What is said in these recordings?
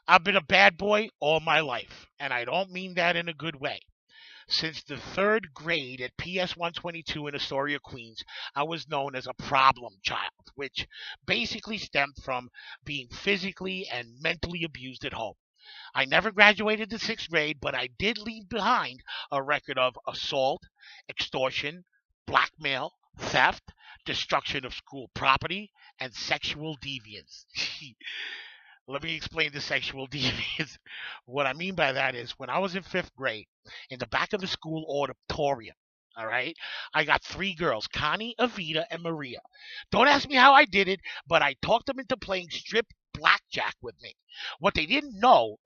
I've been a bad boy all my life, and I don't mean that in a good way. Since the third grade at PS 122 in Astoria, Queens, I was known as a problem child, which basically stemmed from being physically and mentally abused at home. I never graduated the sixth grade, but I did leave behind a record of assault, extortion, blackmail, theft, destruction of school property, and sexual deviance. Let me explain the sexual deviance. What I mean by that is when I was in fifth grade, in the back of the school auditorium, all right, I got three girls, Connie, Avita, and Maria. Don't ask me how I did it, but I talked them into playing strip blackjack with me. What they didn't know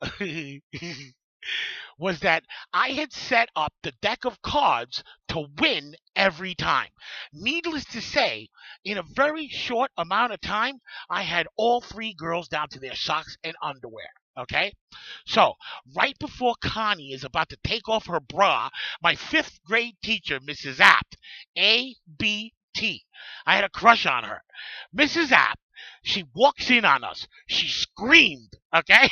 was that I had set up the deck of cards to win every time. Needless to say, in a very short amount of time, I had all three girls down to their socks and underwear. Okay? So, right before Connie is about to take off her bra, my fifth grade teacher, Mrs. Apt, ABT, I had a crush on her. Mrs. Apt, she walks in on us. She screamed, okay?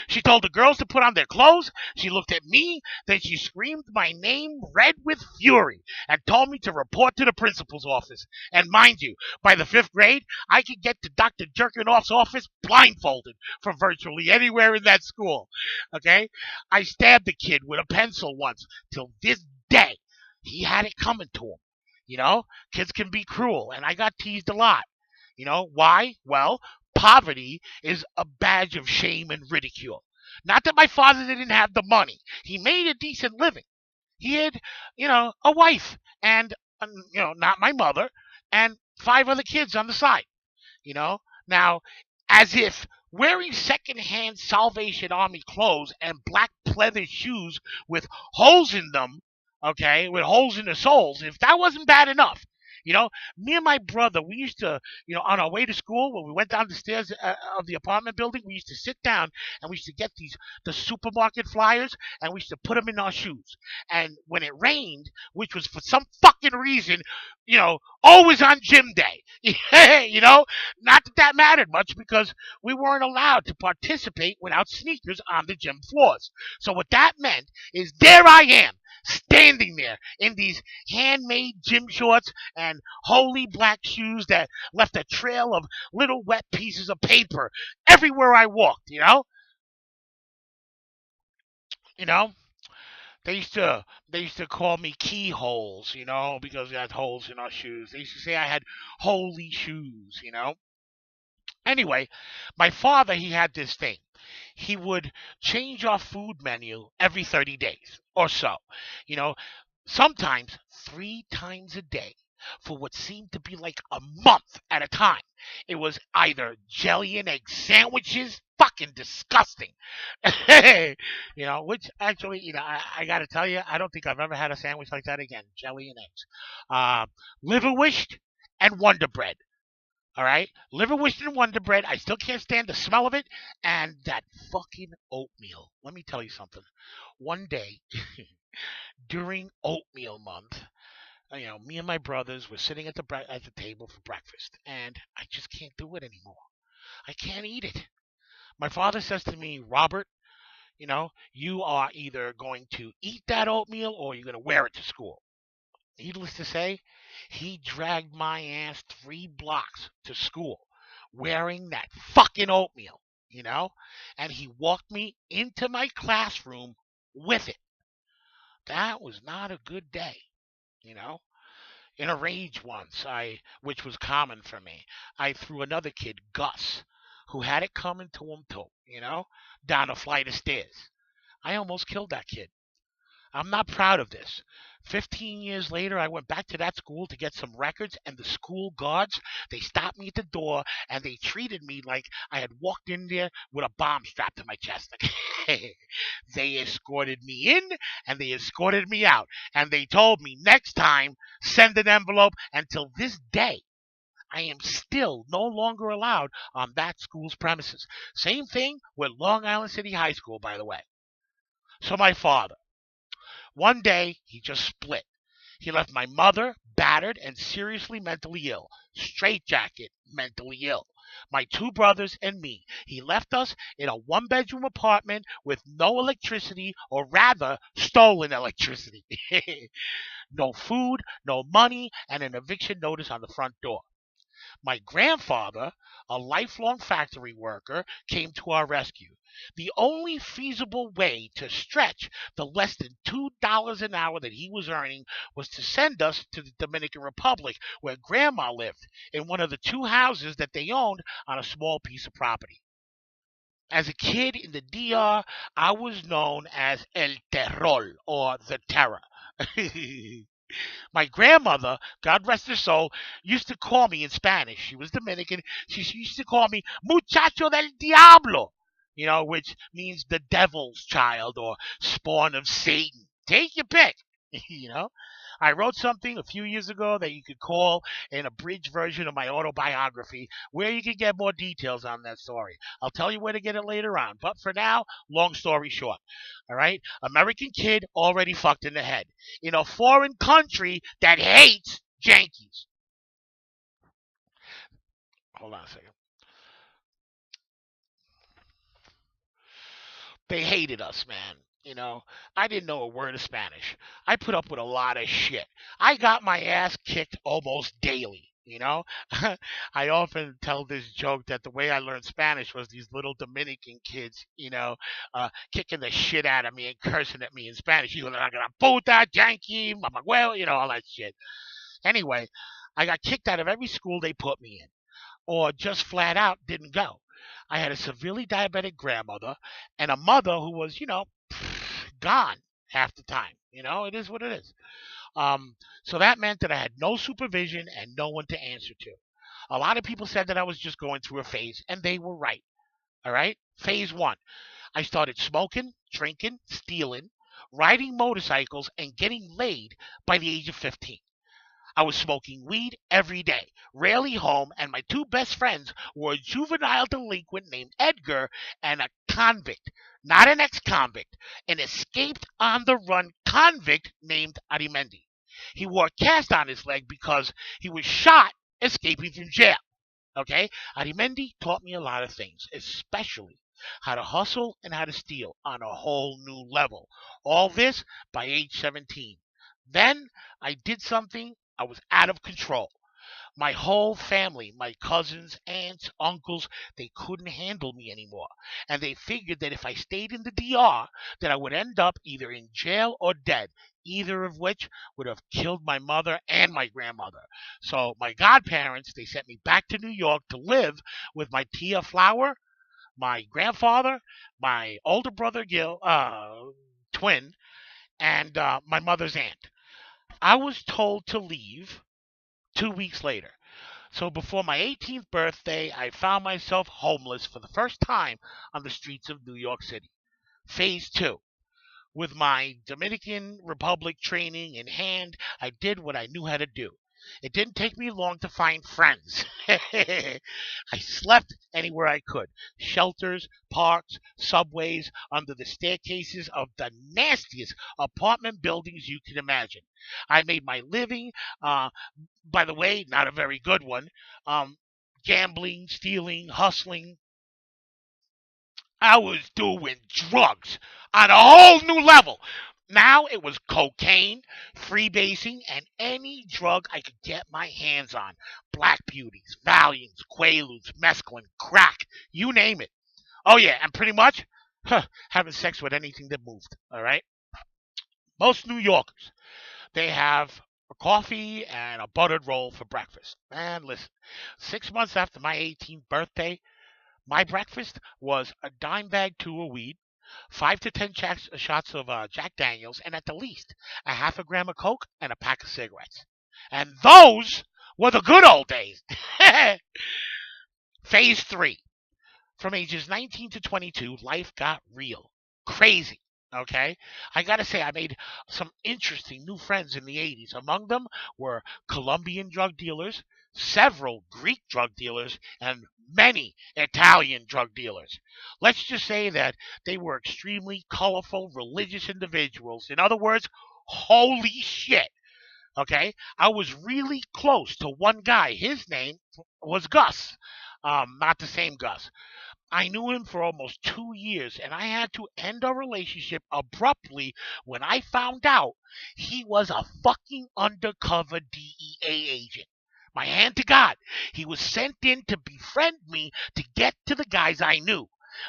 She told the girls to put on their clothes. She looked at me, then she screamed my name red with fury and told me to report to the principal's office. And mind you, by the fifth grade, I could get to Dr. Jerkinoff's office blindfolded from virtually anywhere in that school, okay? I stabbed a kid with a pencil once. Till this day, he had it coming to him. You know, kids can be cruel, and I got teased a lot. You know, why? Well, poverty is a badge of shame and ridicule. Not that my father didn't have the money. He made a decent living. He had, a wife and, not my mother, and five other kids on the side, you know? Now, as if wearing secondhand Salvation Army clothes and black pleather shoes with holes in them, okay, with holes in the soles, if that wasn't bad enough, me and my brother, we used to, on our way to school, when we went down the stairs of the apartment building, we used to sit down and we used to get the supermarket flyers and we used to put them in our shoes. And when it rained, which was for some fucking reason, always on gym day, not that that mattered much because we weren't allowed to participate without sneakers on the gym floors. So what that meant is there I am, standing there in these handmade gym shorts and holy black shoes that left a trail of little wet pieces of paper everywhere I walked, You know? They used to call me keyholes, because we had holes in our shoes. They used to say I had holy shoes. Anyway, my father, he had this thing. He would change our food menu every 30 days or so. You know, sometimes three times a day for what seemed to be like a month at a time. It was either jelly and egg sandwiches, fucking disgusting. Which actually, I got to tell you, I don't think I've ever had a sandwich like that again. Jelly and eggs. Liverwurst and Wonder Bread. All right, liverwurst and Wonder Bread. I still can't stand the smell of it, and that fucking oatmeal. Let me tell you something. One day during oatmeal month, me and my brothers were sitting at the table for breakfast, and I just can't do it anymore. I can't eat it. My father says to me, Robert, you are either going to eat that oatmeal or you're going to wear it to school. Needless to say, he dragged my ass 3 blocks to school wearing that fucking oatmeal, and he walked me into my classroom with it. That was not a good day, you know. In a rage once, which was common for me, I threw another kid, Gus, who had it coming to him too, down a flight of stairs. I almost killed that kid. I'm not proud of this. 15 years later, I went back to that school to get some records, and the school guards, they stopped me at the door, and they treated me like I had walked in there with a bomb strapped to my chest. They escorted me in, and they escorted me out, and they told me next time, send an envelope. Until this day, I am still no longer allowed on that school's premises. Same thing with Long Island City High School, by the way. So my father, one day, he just split. He left my mother battered and seriously mentally ill. Straitjacket, mentally ill. My two brothers and me. He left us in a one-bedroom apartment with no electricity, or rather, stolen electricity. No food, no money, and an eviction notice on the front door. My grandfather, a lifelong factory worker, came to our rescue. The only feasible way to stretch the less than $2 an hour that he was earning was to send us to the Dominican Republic, where Grandma lived, in one of the two houses that they owned on a small piece of property. As a kid in the DR, I was known as El Terror, or the Terror. My grandmother, God rest her soul, used to call me in Spanish. She was Dominican. She used to call me Muchacho del Diablo, which means the devil's child or spawn of Satan. Take your pick, you know. I wrote something a few years ago that you could call an abridged version of my autobiography, where you can get more details on that story. I'll tell you where to get it later on. But for now, long story short, all right? American kid already fucked in the head in a foreign country that hates Yankees. Hold on a second. They hated us, man. I didn't know a word of Spanish. I put up with a lot of shit. I got my ass kicked almost daily. I often tell this joke that the way I learned Spanish was these little Dominican kids, kicking the shit out of me and cursing at me in Spanish. You like a puta, Yankee, mamaguel, all that shit. Anyway, I got kicked out of every school they put me in, or just flat out didn't go. I had a severely diabetic grandmother and a mother who was, gone half the time. It is what it is. So that meant that I had no supervision and no one to answer to. A lot of people said that I was just going through a phase, and they were right. All right? Phase one, I started smoking, drinking, stealing, riding motorcycles, and getting laid by the age of 15. I was smoking weed every day, rarely home, and my two best friends were a juvenile delinquent named Edgar and a convict, not an ex convict, an escaped on the run convict named Arimendi. He wore a cast on his leg because he was shot escaping from jail. Okay? Arimendi taught me a lot of things, especially how to hustle and how to steal on a whole new level. All this by age 17. Then I did something. I was out of control. My whole family, my cousins, aunts, uncles, they couldn't handle me anymore. And they figured that if I stayed in the DR, that I would end up either in jail or dead, either of which would have killed my mother and my grandmother. So my godparents, they sent me back to New York to live with my tia Flower, my grandfather, my older brother Gil, twin, and my mother's aunt. I was told to leave 2 weeks later. So before my 18th birthday, I found myself homeless for the first time on the streets of New York City. Phase two. With my Dominican Republic training in hand, I did what I knew how to do. It didn't take me long to find friends. I slept anywhere I could. Shelters, parks, subways, under the staircases of the nastiest apartment buildings you can imagine. I made my living, by the way, not a very good one, gambling, stealing, hustling. I was doing drugs on a whole new level. Now it was cocaine, freebasing, and any drug I could get my hands on. Black beauties, Valiums, Quaaludes, mescaline, crack, you name it. Oh yeah, and pretty much having sex with anything that moved. All right. Most New Yorkers, they have a coffee and a buttered roll for breakfast. And listen, 6 months after my 18th birthday, my breakfast was a dime bag two of weed, 5 to 10 shots of Jack Daniels, and at the least a half a gram of Coke and a pack of cigarettes. And those were the good old days. Phase three. From ages 19 to 22, life got real. Crazy. Okay? I gotta say, I made some interesting new friends in the 80s. Among them were Colombian drug dealers, several Greek drug dealers, and many Italian drug dealers. Let's just say that they were extremely colorful, religious individuals. In other words, holy shit. Okay? I was really close to one guy. His name was Gus. Not the same Gus. I knew him for almost 2 years, and I had to end our relationship abruptly when I found out he was a fucking undercover DEA agent. My hand to God, he was sent in to befriend me to get to the guys I knew.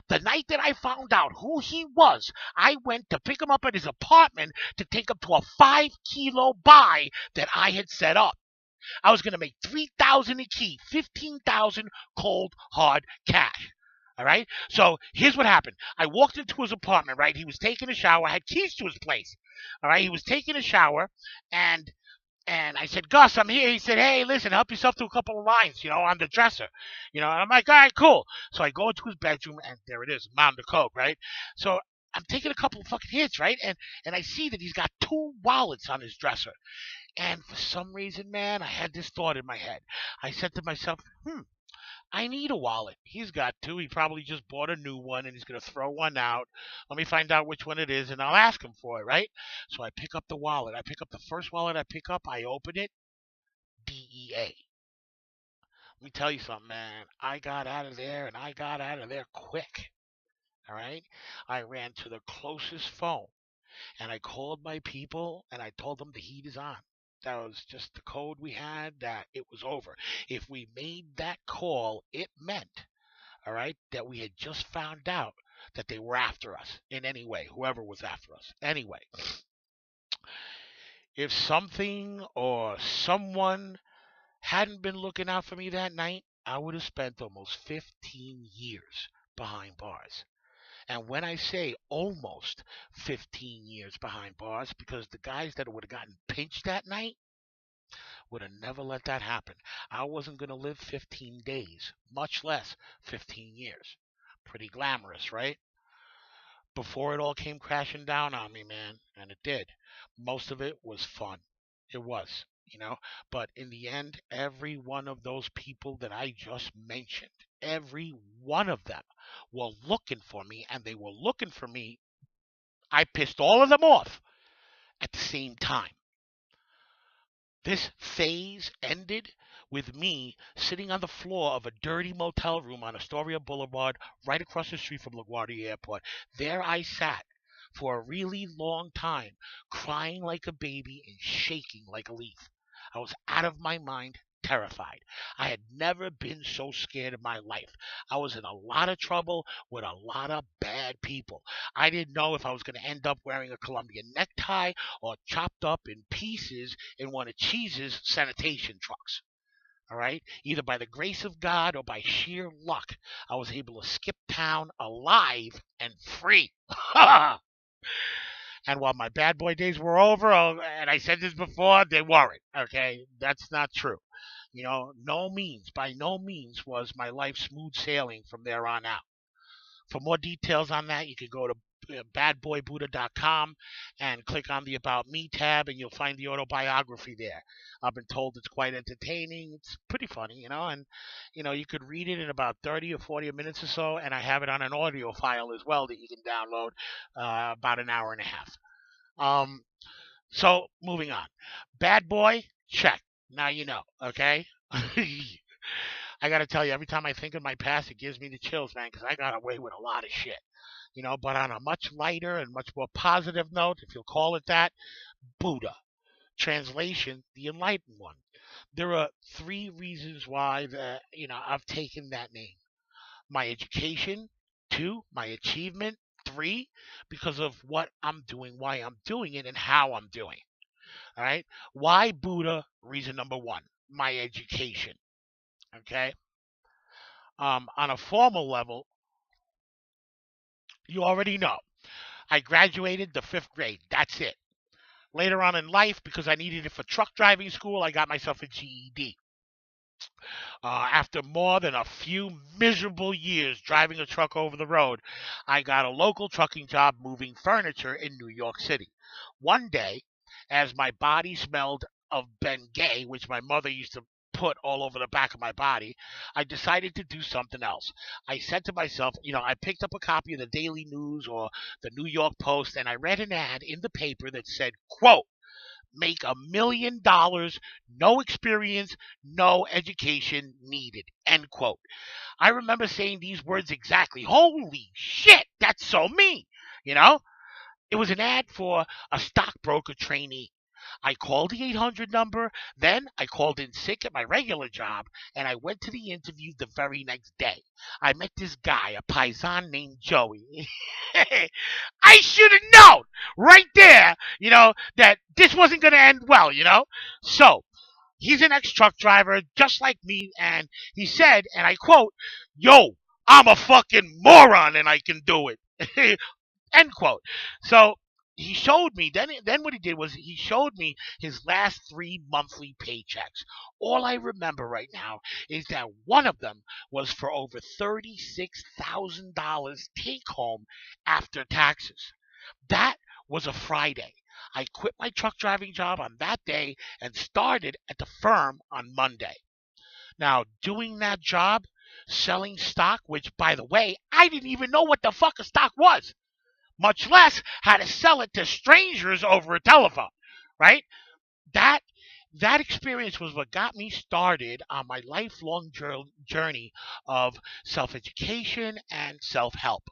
The night that I found out who he was, I went to pick him up at his apartment to take him to a 5 kilo buy that I had set up. I was going to make 3,000 a key, 15,000 cold hard cash. All right. So here's what happened. I walked into his apartment. Right. He was taking a shower. I had keys to his place. All right. He was taking a shower, and I said, Gus, I'm here. He said, hey, listen, help yourself to a couple of lines, on the dresser. And I'm like, all right, cool. So I go into his bedroom, and there it is, mountain of coke, right? So I'm taking a couple of fucking hits, right? And I see that he's got 2 wallets on his dresser. And for some reason, man, I had this thought in my head. I said to myself, I need a wallet. He's got 2. He probably just bought a new one and he's going to throw one out. Let me find out which one it is and I'll ask him for it, right? So I pick up the wallet. I pick up the first wallet I pick up. I open it. DEA. Let me tell you something, man. I got out of there and I got out of there quick. All right? I ran to the closest phone and I called my people and I told them the heat is on. That was just the code we had, that it was over. If we made that call, it meant, all right, that we had just found out that they were after us in any way, whoever was after us. Anyway, if something or someone hadn't been looking out for me that night, I would have spent almost 15 years behind bars. And when I say almost 15 years behind bars, because the guys that would have gotten pinched that night would have never let that happen. I wasn't going to live 15 days, much less 15 years. Pretty glamorous, right? Before it all came crashing down on me, man, and it did. Most of it was fun. It was. But in the end, every one of those people that I just mentioned, every one of them were looking for me, and they were looking for me. I pissed all of them off at the same time. This phase ended with me sitting on the floor of a dirty motel room on Astoria Boulevard, right across the street from LaGuardia Airport. There I sat for a really long time, crying like a baby and shaking like a leaf. I was out of my mind, terrified. I had never been so scared in my life. I was in a lot of trouble with a lot of bad people. I didn't know if I was going to end up wearing a Colombian necktie or chopped up in pieces in one of Cheese's sanitation trucks. All right? Either by the grace of God or by sheer luck, I was able to skip town alive and free. And while my bad boy days were over, and I said this before, they weren't. Okay? That's not true. By no means was my life smooth sailing from there on out. For more details on that, you can go to badboybuddha.com and click on the About Me tab, and you'll find the autobiography there. I've been told it's quite entertaining. It's pretty funny, and you could read it in about 30 or 40 minutes or so, and I have it on an audio file as well that you can download, about an hour and a half. So moving on. Bad boy, check. Now you know, okay? I got to tell you, every time I think of my past, it gives me the chills, man, because I got away with a lot of shit. But on a much lighter and much more positive note, if you'll call it that, Buddha. Translation, the enlightened one. There are 3 reasons why I've taken that name. My education, 2, my achievement, 3, because of what I'm doing, why I'm doing it, and how I'm doing it. All right? Why Buddha? Reason number 1, my education. Okay? On a formal level, you already know. I graduated the 5th grade. That's it. Later on in life, because I needed it for truck driving school, I got myself a GED. After more than a few miserable years driving a truck over the road, I got a local trucking job moving furniture in New York City. One day, as my body smelled of Bengay, which my mother used to put all over the back of my body, I decided to do something else. I said to myself, I picked up a copy of the Daily News or the New York Post, and I read an ad in the paper that said, quote, make $1 million, no experience, no education needed. End quote. I remember saying these words exactly. Holy shit, that's so me. You know, it was an ad for a stockbroker trainee. I called the 800 number, then I called in sick at my regular job, and I went to the interview the very next day. I met this guy, a paisan named Joey. I should have known right there, that this wasn't going to end well. So he's an ex truck driver, just like me, and he said, and I quote, "Yo, I'm a fucking moron and I can do it." End quote. So he showed me. Then what he did was he showed me his last 3 monthly paychecks. All I remember right now is that one of them was for over $36,000 take home after taxes. That was a Friday. I quit my truck driving job on that day and started at the firm on Monday. Now, doing that job, selling stock, which, by the way, I didn't even know what the fuck a stock was, much less how to sell it to strangers over a telephone, right? That that experience was what got me started on my lifelong journey of self-education and self-help.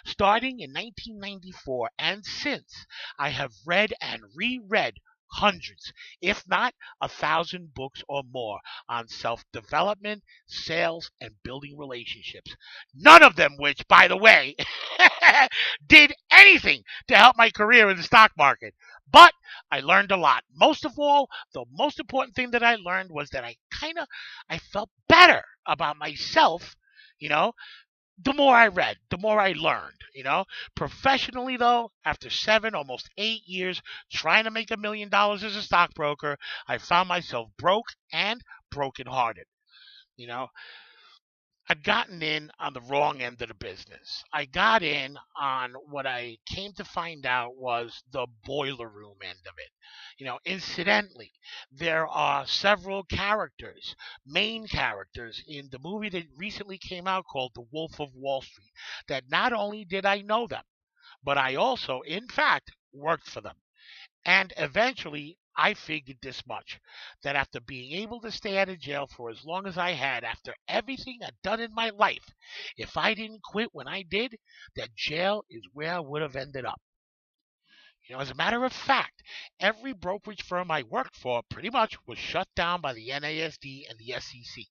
Starting in 1994 and since, I have read and reread hundreds, if not 1,000 books or more on self development, sales, and building relationships. None of them, which, by the way, did anything to help my career in the stock market. But I learned a lot. Most of all, the most important thing that I learned was that I felt better about myself, you know, the more I read, the more I learned. Professionally, though, after 7, almost 8 years trying to make $1 million as a stockbroker, I found myself broke and brokenhearted. You know, I'd gotten in on the wrong end of the business. I got in on what I came to find out was the boiler room end of it. Incidentally, there are several characters, main characters, in the movie that recently came out called The Wolf of Wall Street, that not only did I know them, but I also, in fact, worked for them. And eventually, I figured this much, that after being able to stay out of jail for as long as I had, after everything I'd done in my life, if I didn't quit when I did, that jail is where I would have ended up. As a matter of fact, every brokerage firm I worked for pretty much was shut down by the NASD and the SEC.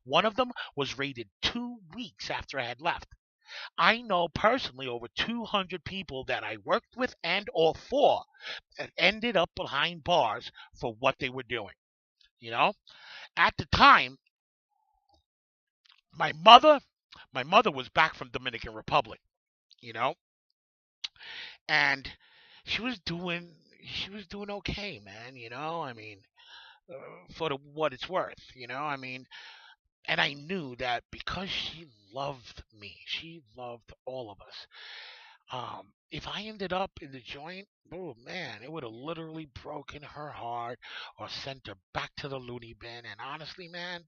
One of them was raided 2 weeks after I had left. I know personally over 200 people that I worked with and or for that ended up behind bars for what they were doing. You know, at the time, my mother, my mother was back from Dominican Republic. You know, and she was doing she was doing okay, man. I mean, for what it's worth. I mean, and I knew that because she loved me, she loved all of us. If I ended up in the joint, oh man, it would have literally broken her heart or sent her back to the loony bin. And honestly, man,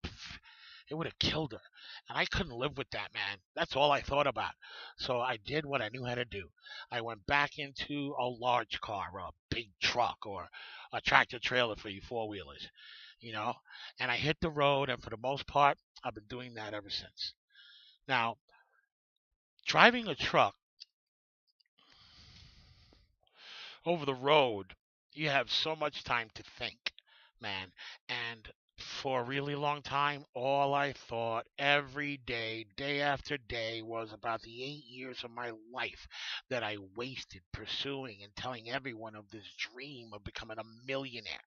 it would have killed her. And I couldn't live with that, man. That's all I thought about. So I did what I knew how to do. I went back into a large car, or a big truck, or a tractor trailer for you four wheelers, you know, and I hit the road. And for the most part, I've been doing that ever since. Now, driving a truck over the road, you have so much time to think, man. And for a really long time, all I thought every day, day after day, was about the 8 years of my life that I wasted pursuing and telling everyone of this dream of becoming a millionaire.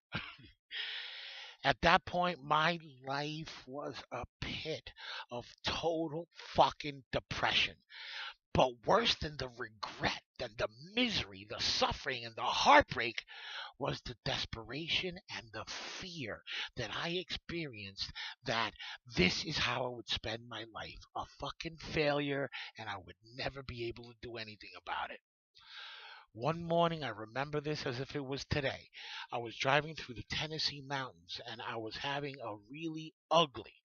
At that point, my life was a pit of total fucking depression. But worse than the regret, than the misery, the suffering, and the heartbreak was the desperation and the fear that I experienced that this is how I would spend my life, a fucking failure, and I would never be able to do anything about it. One morning, I remember this as if it was today. I was driving through the Tennessee mountains and I was having a really ugly,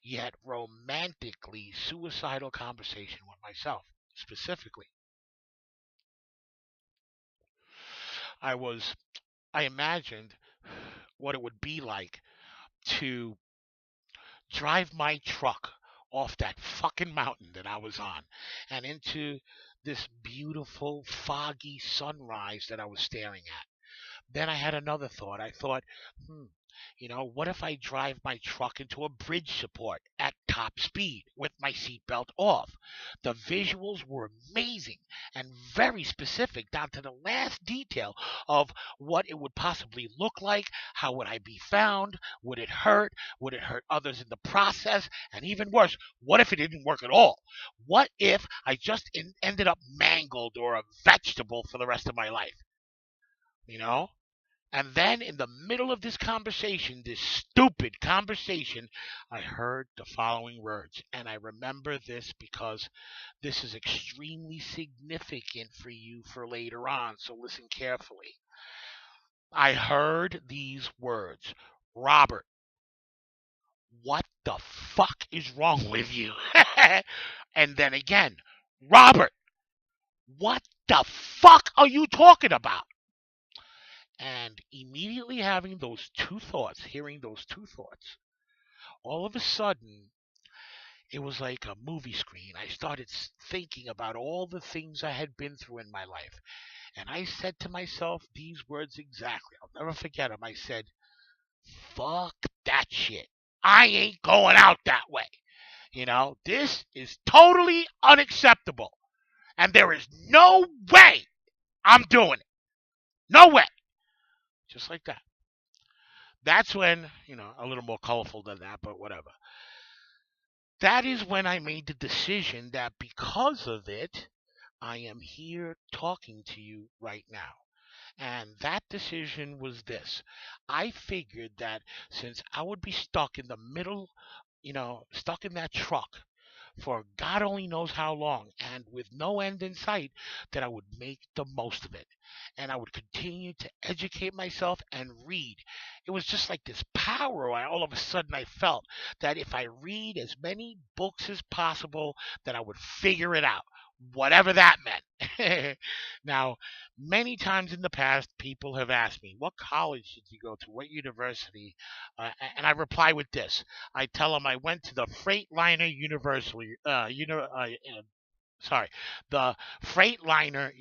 yet romantically suicidal conversation with myself. Specifically, I was I imagined what it would be like to drive my truck off that fucking mountain that I was on and into this beautiful foggy sunrise that I was staring at. Then I had another thought. I thought, hmm, what if I drive my truck into a bridge support at top speed with my seatbelt off? The visuals were amazing and very specific down to the last detail of what it would possibly look like. How would I be found? Would it hurt? Would it hurt others in the process? And even worse, what if it didn't work at all? What if I just ended up mangled or a vegetable for the rest of my life? You know? And then in the middle of this conversation, this stupid conversation, I heard the following words. And I remember this because this is extremely significant for you for later on. So listen carefully. I heard these words: Robert, what the fuck is wrong with you? And then again, Robert, what the fuck are you talking about? And immediately having those two thoughts, hearing those two thoughts, all of a sudden, it was like a movie screen. I started thinking about all the things I had been through in my life. And I said to myself these words exactly. I'll never forget them. I said, fuck that shit. I ain't going out that way. This is totally unacceptable. And there is no way I'm doing it. No way. Just like that. That's when, a little more colorful than that, but whatever. That is when I made the decision that because of it, I am here talking to you right now. And that decision was this. I figured that since I would be stuck in the middle, stuck in that truck for God only knows how long and with no end in sight, that I would make the most of it. And I would continue to educate myself and read. It was just like this power all of a sudden I felt that if I read as many books as possible, that I would figure it out, whatever that meant. Now, many times in the past, people have asked me, what college did you go to? What university? And I reply with this. I tell them I went to the Freightliner University, the Freightliner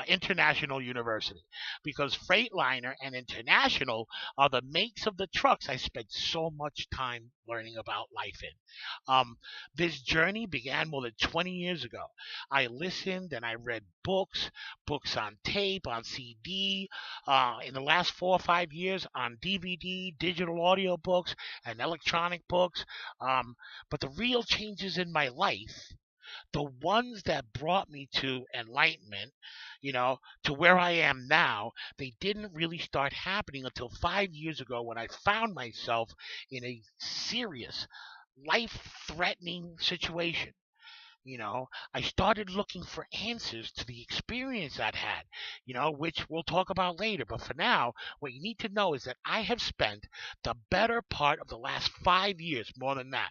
International University, because Freightliner and International are the makes of the trucks I spent so much time learning about life in. This journey began more than 20 years ago. I listened and I read books on tape, on CD, in the last 4 or 5 years on DVD, digital audio books, and electronic books. But the real changes in my life, the ones that brought me to enlightenment, to where I am now, they didn't really start happening until 5 years ago when I found myself in a serious, life threatening situation. I started looking for answers to the experience I'd had, which we'll talk about later. But for now, what you need to know is that I have spent the better part of the last 5 years, more than that,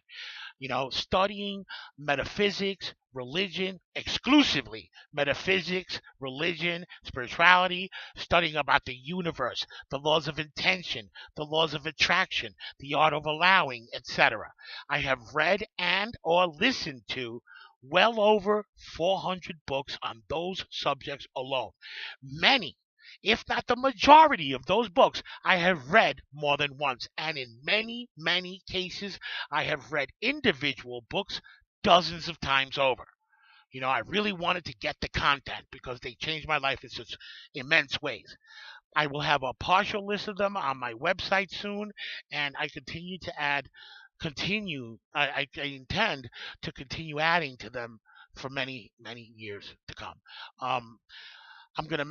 studying metaphysics, religion, exclusively metaphysics, religion, spirituality, studying about the universe, the laws of intention, the laws of attraction, the art of allowing, etc. I have read and or listened to well over 400 books on those subjects alone. Many, if not the majority of those books, I have read more than once. And in many, many cases, I have read individual books dozens of times over. I really wanted to get the content because they changed my life in such immense ways. I will have a partial list of them on my website soon, and I I intend to continue adding to them for many, many years to come. I'm going to